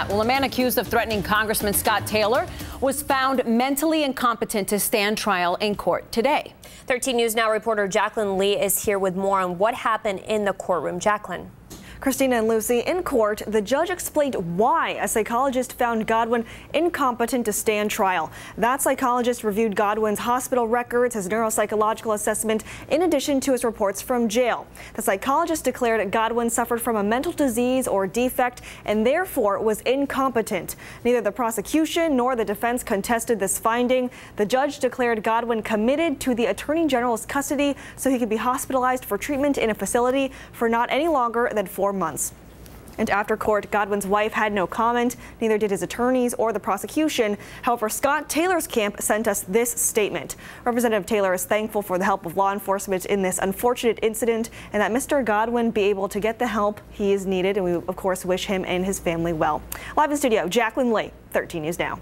Well, a man accused of threatening Congressman Scott Taylor was found mentally incompetent to stand trial in court today. 13 News Now reporter Jacqueline Lee is here with more on what happened in the courtroom. Jacqueline. Christina and Lucy, in court, the judge explained why a psychologist found Godwin incompetent to stand trial. That psychologist reviewed Godwin's hospital records, his neuropsychological assessment, in addition to his reports from jail. The psychologist declared Godwin suffered from a mental disease or defect and therefore was incompetent. Neither the prosecution nor the defense contested this finding. The judge declared Godwin committed to the Attorney General's custody so he could be hospitalized for treatment in a facility for not any longer than 4 months. And after court, Godwin's wife had no comment, neither did his attorneys or the prosecution. However, Scott Taylor's camp sent us this statement. Representative Taylor is thankful for the help of law enforcement in this unfortunate incident and that Mr. Godwin be able to get the help he is needed. And we, of course, wish him and his family well. Live in studio, Jacqueline Lee, 13 News Now.